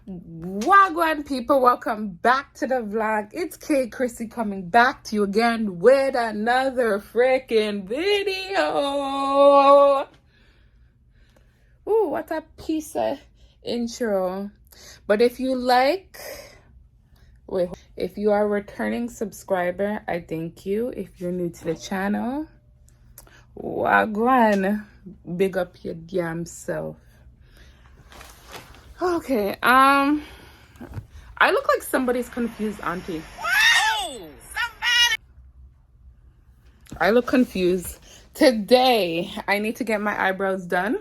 Wagwan people, welcome back to the vlog. It's K Chrissy coming back to you again with another freaking video. Ooh, what a piece of intro. But if you if you are a returning subscriber, I thank you. If you're new to the channel, Wagwan, big up your damn self. Okay, I look like somebody's confused, auntie. Oh, somebody! I look confused. Today, I need to get my eyebrows done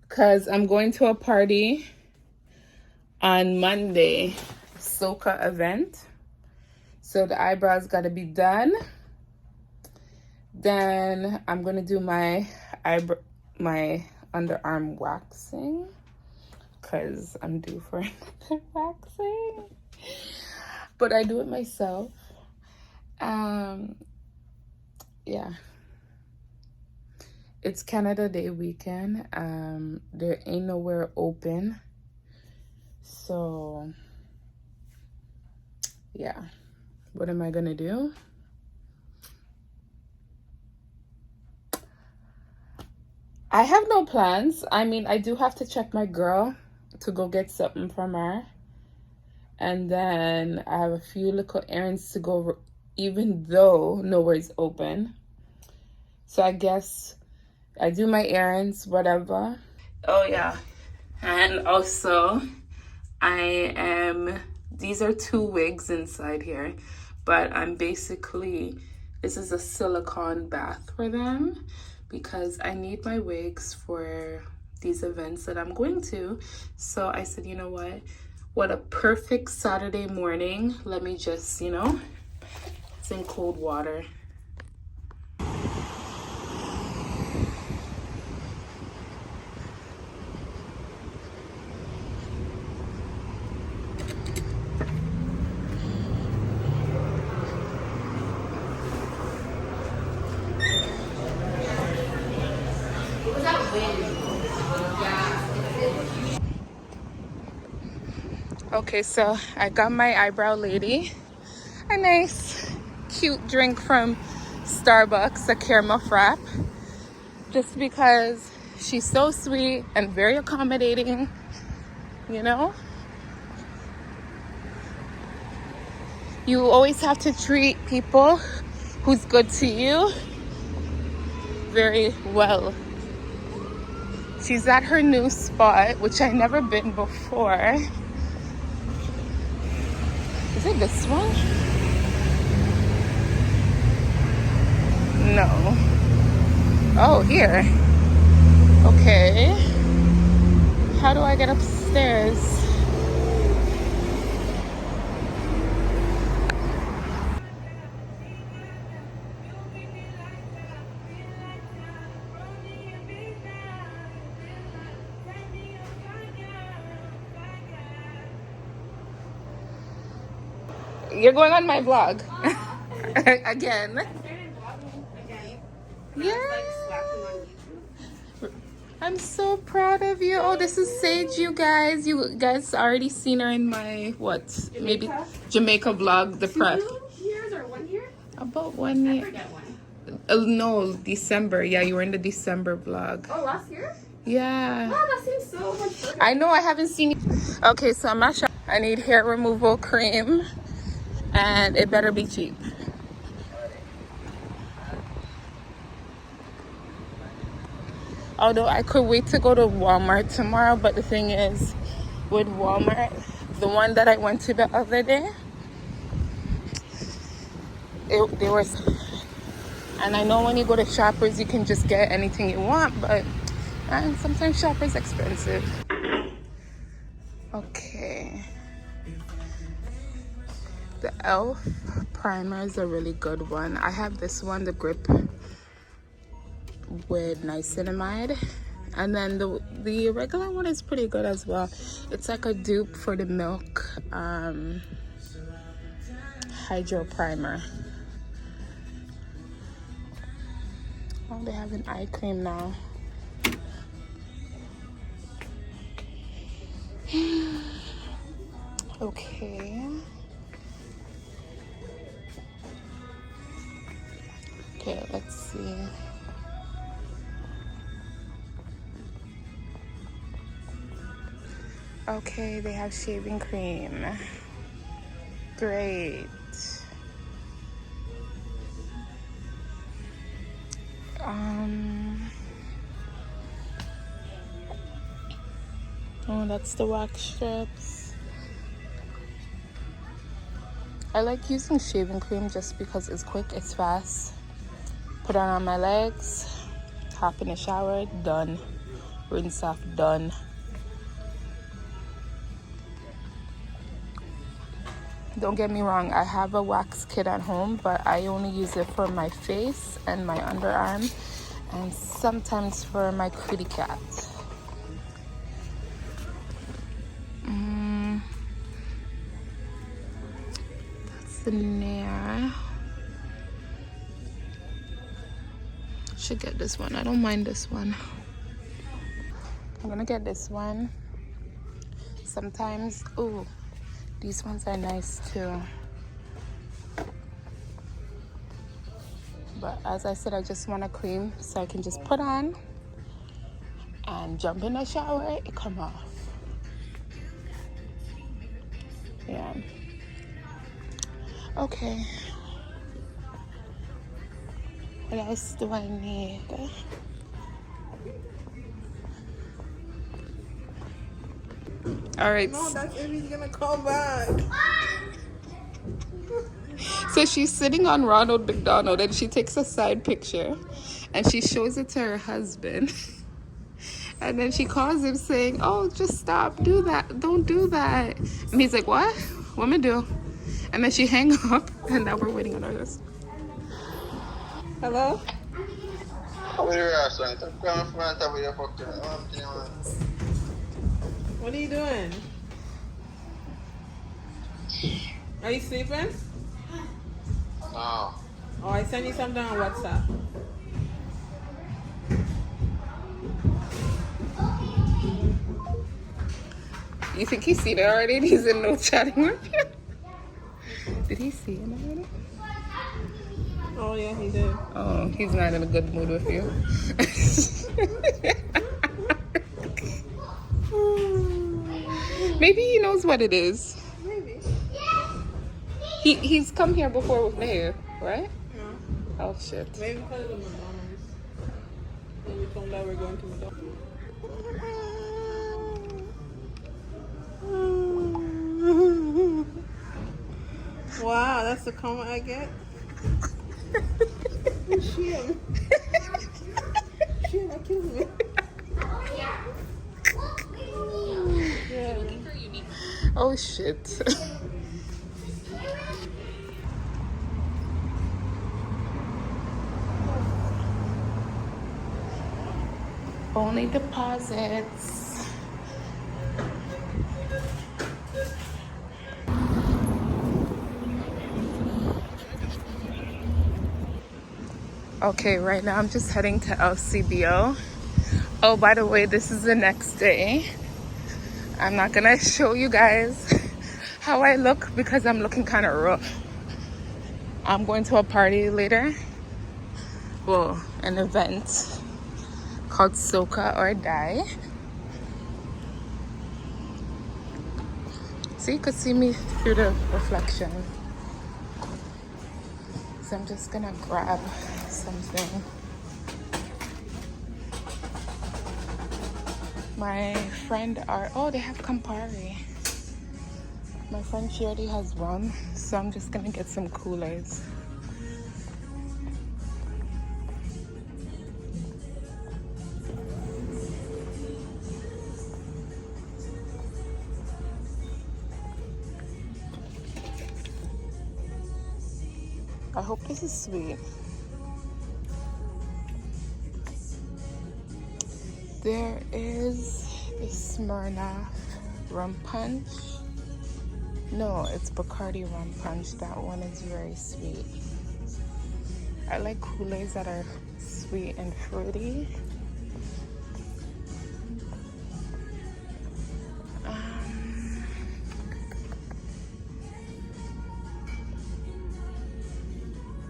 because I'm going to a party on Monday, Soca event. So the eyebrows got to be done. Then I'm going to do my underarm waxing because I'm due for another waxing. But I do it myself. Yeah. It's Canada Day weekend. There ain't nowhere open. So, yeah. What am I gonna do? I have no plans. I mean, I do have to check my girl to go get something from her. And then I have a few little errands to go, even though nowhere's open. So I guess I do my errands, whatever. Oh yeah. And also, these are two wigs inside here, but this is a silicone bath for them because I need my wigs for these events that I'm going to. So I said, you know what a perfect Saturday morning. Let me just, it's in cold water. Okay, so I got my eyebrow lady a nice cute drink from Starbucks, a caramel frap, just because she's so sweet and very accommodating, You always have to treat people who's good to you very well. She's at her new spot, which I never been before. Is it this one? No. Oh, here. Okay. How do I get upstairs? You're going on my vlog. Again. Yeah. I'm so proud of you. Oh, this is Sage, you guys. You guys already seen her in my, maybe Jamaica vlog, the prep. 2 years or 1 year? About 1 year. I forget when. No, December. Yeah, you were in the December vlog. Oh, last year? Yeah. Wow, that seems so much fun. I know, I haven't seen you. Okay, so I'm not sure. I need hair removal cream. And it better be cheap. Although I could wait to go to Walmart tomorrow, but the thing is, with Walmart, the one that I went to the other day, they were, and I know when you go to Shoppers, you can just get anything you want, but sometimes Shoppers expensive. Okay. The e.l.f. primer is a really good one. I have this one, the Grip with niacinamide, and then the regular one is pretty good as well. It's like a dupe for the Milk Hydro Primer. Oh, they have an eye cream now. Okay. Okay, let's see. Okay, they have shaving cream. Great. Oh, that's the wax strips. I like using shaving cream just because it's quick, it's fast. Put it on my legs, hop in the shower, done. Rinse off, done. Don't get me wrong, I have a wax kit at home, but I only use it for my face and my underarm, and sometimes for my kitty cat. That's the Nair. Should get this one. I don't mind this one. I'm gonna get this one. Sometimes, ooh, these ones are nice too. But as I said, I just want a cream so I can just put on and jump in the shower, it come off. Yeah. Okay. What else do I need? All right. No, that's if he's gonna call back. So she's sitting on Ronald McDonald and she takes a side picture and she shows it to her husband. And then she calls him saying, oh, just stop, do that, don't do that. And he's like, what? What am I do? And then she hang up and now we're waiting on ours. Hello? What are you doing? Are you sleeping? No. Oh, I sent you something on WhatsApp. You think he's seen it already? He's in no chatting with you? Did he see it already? Oh, yeah, he did. Oh, he's not in a good mood with you. Maybe he knows what it is. Maybe. He's come here before with me, right? No. Oh shit. Maybe because of McDonald's. When we found out we're going to McDonald's. Wow, that's the comment I get? Shit. Shit, that kills me. Oh shit. Only deposits. Okay, right now I'm just heading to LCBO. Oh, by the way, this is the next day. I'm not gonna show you guys how I look because I'm looking kind of rough. I'm going to a party later. Well, an event called Soca or Die. So you could see me through the reflection. So I'm just gonna grab something. My friend they have Campari. My friend, she already has rum, so I'm just gonna get some Kool-Aids. I hope this is sweet. There is a Smirnoff rum punch. No, it's Bacardi rum punch. That one is very sweet. I like Kool-Aids that are sweet and fruity.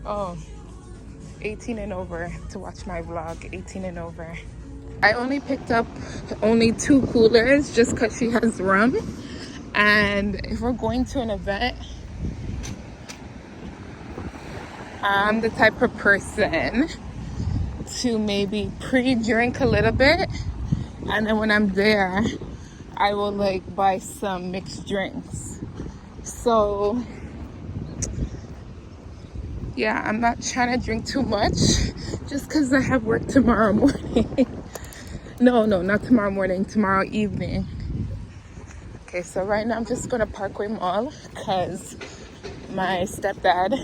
Oh, 18 and over to watch my vlog. 18 and over. I only picked up only 2 coolers just because she has rum. And if we're going to an event, I'm the type of person to maybe pre-drink a little bit, and then when I'm there I will like buy some mixed drinks. So yeah, I'm not trying to drink too much just because I have work tomorrow morning. No, not tomorrow morning, tomorrow evening. Okay, so right now I'm just going to Parkway Mall because my stepdad,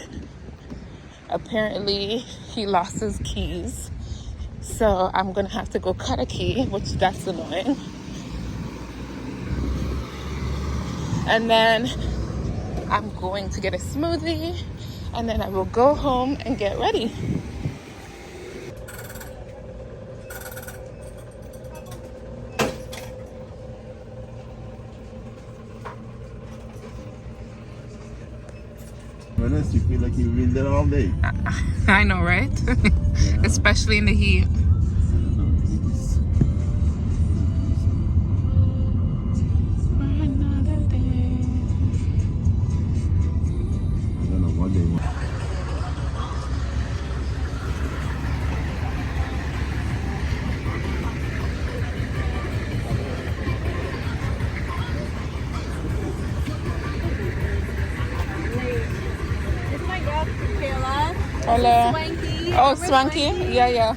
apparently he lost his keys. So I'm going to have to go cut a key, which that's annoying. And then I'm going to get a smoothie, and then I will go home and get ready. Honest, you feel like you've been there all day. I know, right? Yeah. Especially in the heat. I don't know what they want. This is my girl, Kayla. Hello. Swanky. Oh, Remember Swanky? Yeah. Yeah.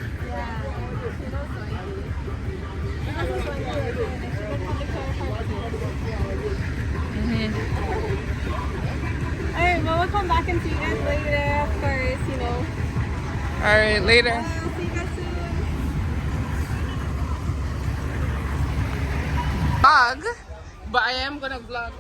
Alright, well, we'll come back and see you guys later, of course, you know. All right, later. See you guys soon. Vlog, but I am gonna vlog.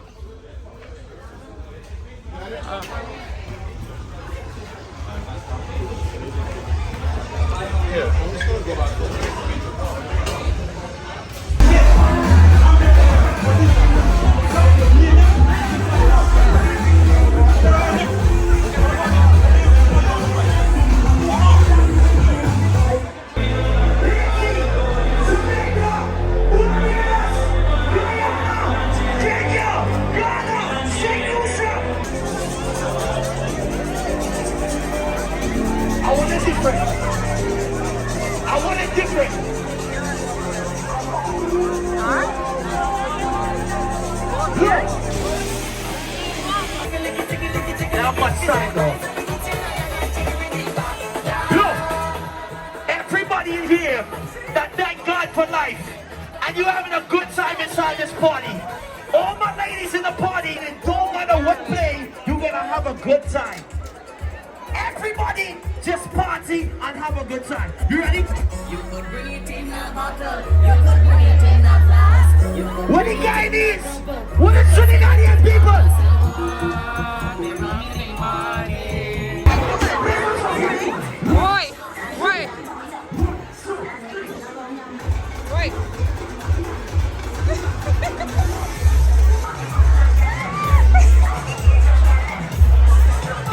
I want it different. I want it different. Now much time though. Look, everybody in here that thank God for life, and you having a good time inside this party. All my ladies in the party, it don't matter what play, you're gonna have a good time. Everybody just party and have a good time. You ready? You could bring it in a bottle, you could bring it in a flask, you could What the guy needs? What the Trinidadian people? Wait.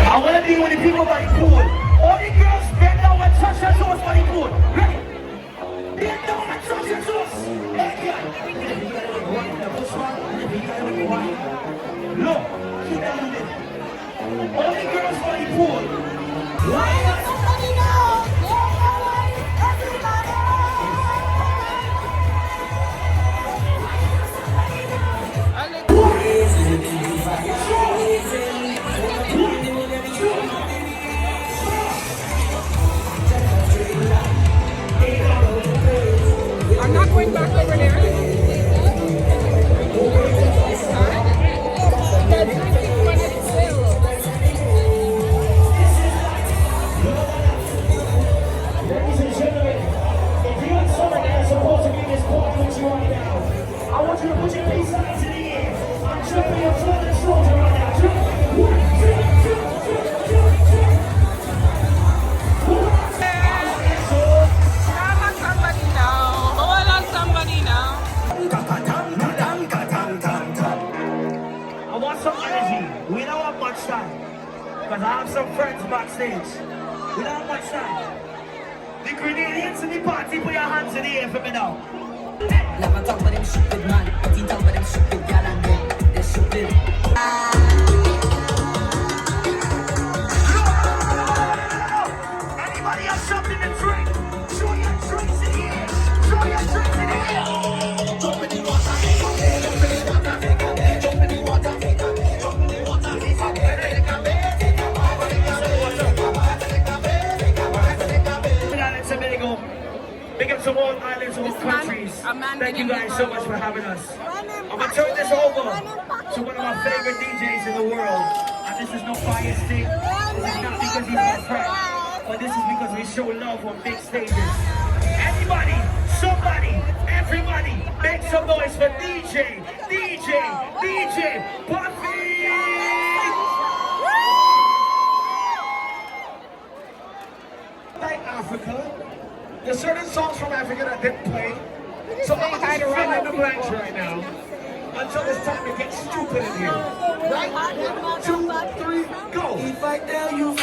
I want to be with the people by the pool. All the girls bend down and touch their toes by the pool. Ready? Bend down and touch your toes. Look, keep that on it. All the girls by the pool. somebody know, everybody. I'm not going back over there. Ladies and gentlemen, if you and someone that are supposed to be in this party with you right now, I want you to put your peace signs in the air. I'm jumping your foot and shoulder right now. Jump. 1, 2, 3. Somebody now. I want some energy. We don't have much time. Because I have some friends backstage. We don't have much time. The Grenadians in the party, put your hands in the air for me now. Never talk about them stupid man, but he talk about them stupid gal and them. They're stupid. Anybody have something to drink? Show your drinks in the air. Show your drinks in the air. Jump in the water, jump in the water, jump in the water, jump in the water. Big up to all islands, all countries. Thank you guys so much for having us. I'm gonna turn this over to one of my favorite DJs in the world. And this is no bias thing. This is not because he's my friend, but this is because we show love on big stages. Anybody, somebody, everybody, make some noise for DJ Puffy! Like Africa. There's certain songs from Africa that didn't play. So I'm just fill in the blanks right now until it's time to get stupid in here. Right? 1, 2, 3, go. If I tell you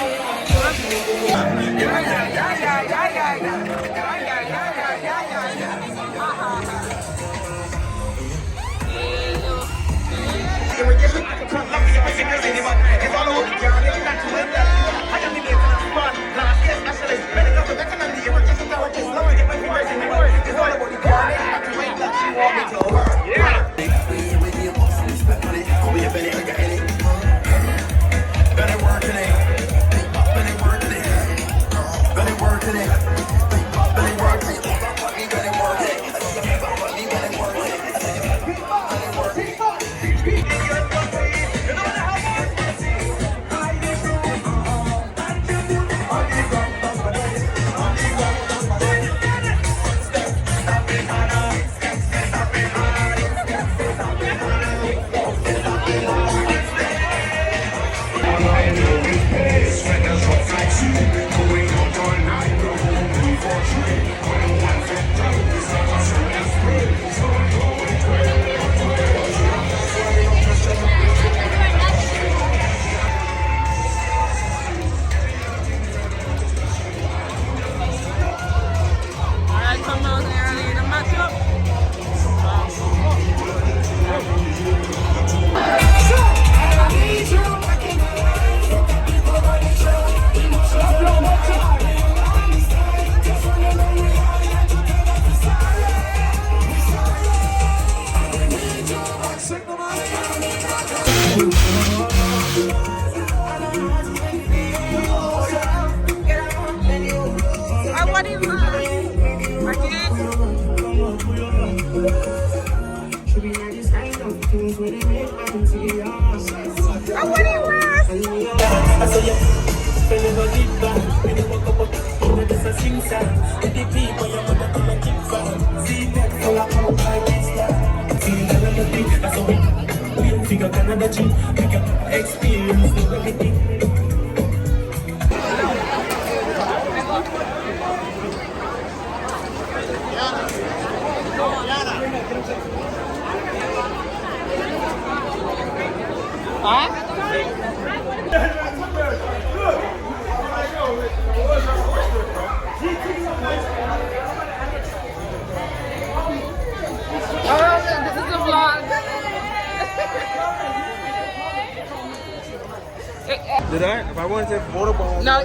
Did I? If I wanted to vote about No,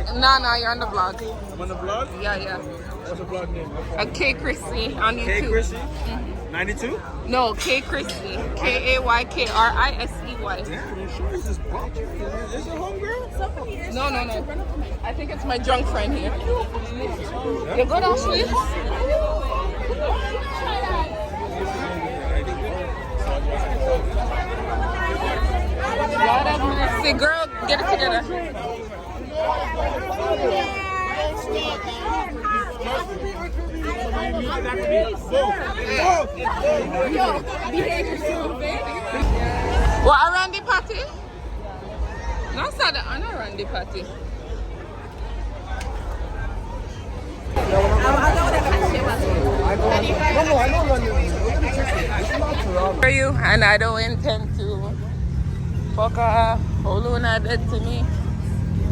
you're on the vlog. I'm on the vlog? Yeah. What's the vlog name? K Chrissy on YouTube. K Chrissy? 92? No, K Chrissy. KAYKRISEY. Damn, you sure it's this bunch? Is it homegirl? No. I think it's my drunk friend here. You good, Ashley? Lord have mercy, girl, get it together. What, a Randy party? No, it's not a Randy party. For you, and I don't intend to fuck her. Oluna dead to me.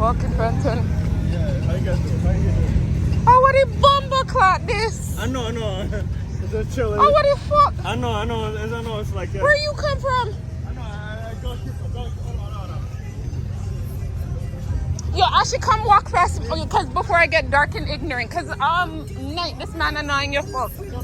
Walking Fenton. Yeah, how you guys doing? How you doing? Oh, what the bumble clock this? I know. It's just chilling. Oh, what the fuck? I know. It's like Where you come from? I know. I go. Hold on. Yo, I should come walk fast because before I get dark and ignorant. Cause night, this man annoying your fuck. No,